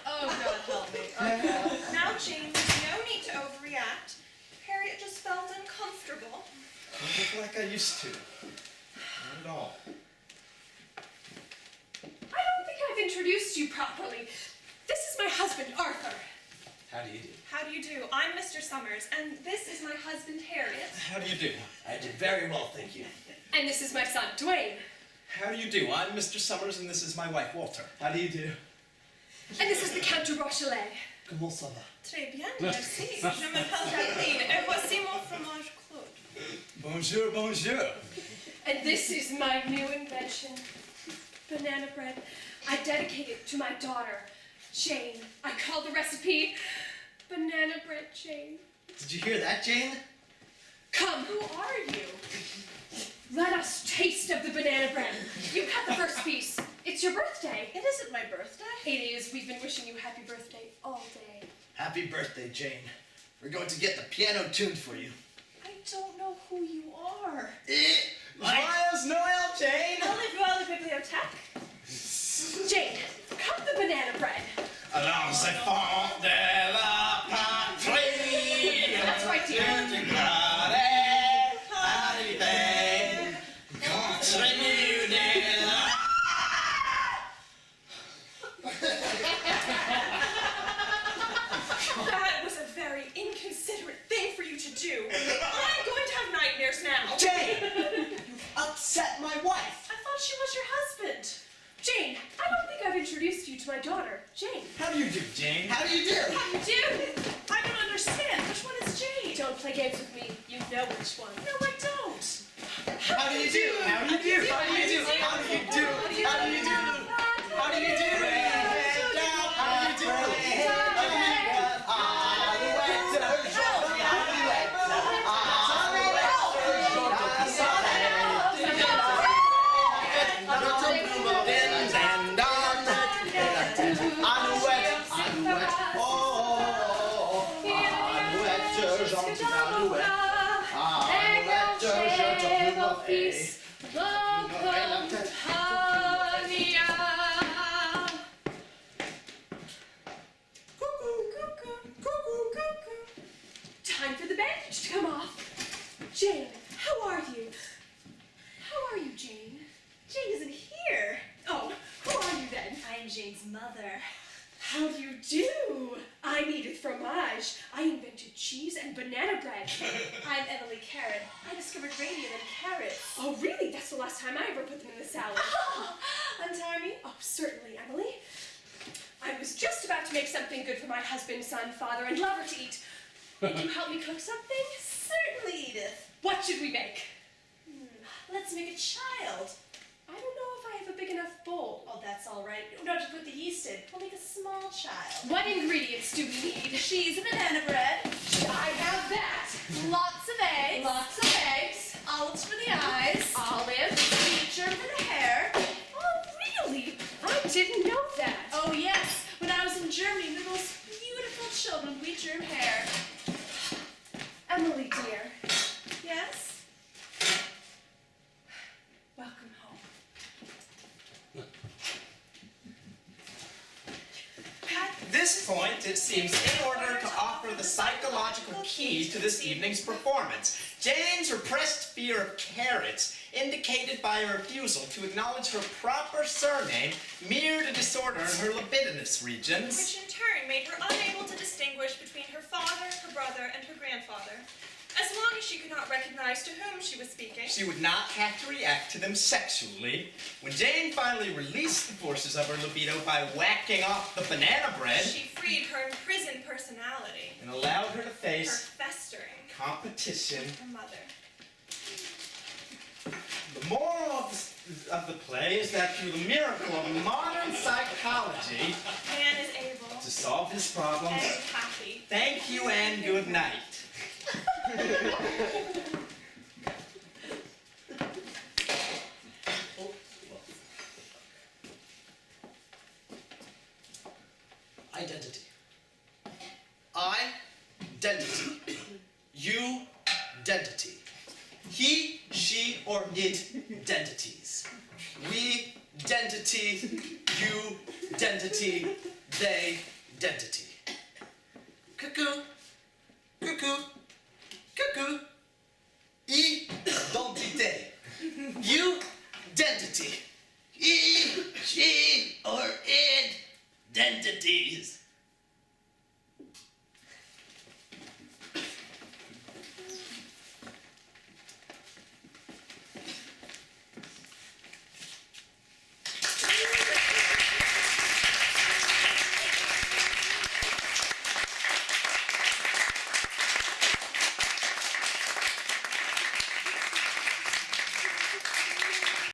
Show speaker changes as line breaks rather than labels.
Oh, God help me. Okay. Now, Jane, there's no need to overreact. Harriet just felt uncomfortable.
I don't look like I used to. Not at all.
I don't think I've introduced you properly. This is my husband, Arthur.
How do you do?
How do you do? I'm Mr. Summers, and this is my husband, Harriet.
How do you do?
I did very well, thank you.
And this is my son, Dwayne.
How do you do? I'm Mr. Summers, and this is my wife, Walter. How do you do?
And this is the Count de Rochelet.
Comment ça va?
Très bien, merci. Je m'appelle Jacqueline, et voici mon fromage Claude.
Bonjour, bonjour.
And this is my new invention, banana bread. I dedicate it to my daughter, Jane. I call the recipe Banana Bread Jane.
Did you hear that, Jane?
Come. Who are you? Let us taste of the banana bread. You cut the first piece. It's your birthday.
It isn't my birthday.
It is. We've been wishing you happy birthday all day.
Happy birthday, Jane. We're going to get the piano tuned for you.
I don't know who you are.
Joyeux Noël, Jane!
Allez-vous à la bibliothèque?
Jane, cut the banana bread.
Alors, c'est fort de la patrie.
That's right, dear.
That was a very inconsiderate thing for you to do. I'm going to have nightmares now.
Jane! You've upset my wife.
I thought she was your husband.
Jane, I don't think I've introduced you to my daughter, Jane.
How do you do, Jane?
How do you do?
How do you do? I don't understand. Which one is Jane?
Don't play games with me. You know which one.
No, I don't.
How do you do? How do you do? How do you do? How do you do? How do you do? How do you do? How do you do?
Time for the bandage to come off. Jane, how are you? How are you, Jane?
Jane isn't here.
Oh, who are you then?
I'm Jane's mother.
How do you do? I needed fromage. I invented cheese and banana bread.
I'm Emily Carrot. I discovered radium and carrots.
Oh, really? That's the last time I ever put them in the salad.
Untie me?
Oh, certainly, Emily. I was just about to make something good for my husband, son, father, and lover to eat. Would you help me cook something?
Certainly, Edith.
What should we make?
Let's make a child.
I don't know if I have a big enough bowl.
Oh, that's all right. We don't have to put the yeast in. We'll make a small child.
What ingredients do we need?
Cheese and banana bread.
I have that.
Lots of eggs.
Lots of eggs.
Olives for the eyes.
Olives.
Sweet germ for the hair.
Oh, really? I didn't know that.
Oh, yes. When I was in Germany, the most beautiful children with germ hair.
Emily, dear.
Yes?
Welcome home.
At this point, it seems in order to offer the psychological key to this evening's performance. Jane's repressed fear of carrots, indicated by her refusal to acknowledge her proper surname, mirrored a disorder in her libidinous regions,
Which in turn made her unable to distinguish between her father, her brother, and her grandfather. As long as she could not recognize to whom she was speaking.
she would not have to react to them sexually. When Jane finally released the forces of her libido by whacking off the banana bread,
She freed her imprisoned personality.
and allowed her to
Her
face
festering.
competition.
Her mother.
The moral of the play is that through the miracle of modern psychology,
Man is able
to solve his problems.
and happy.
Thank you and good night.
Identity. I-dentity. You-dentity. He, she, or it, dentities. We,
dentity, you, dentity, they, dentity.
Cuckoo, cuckoo, cuckoo. Identité.
You, dentity.
He, she, or it. Dentities.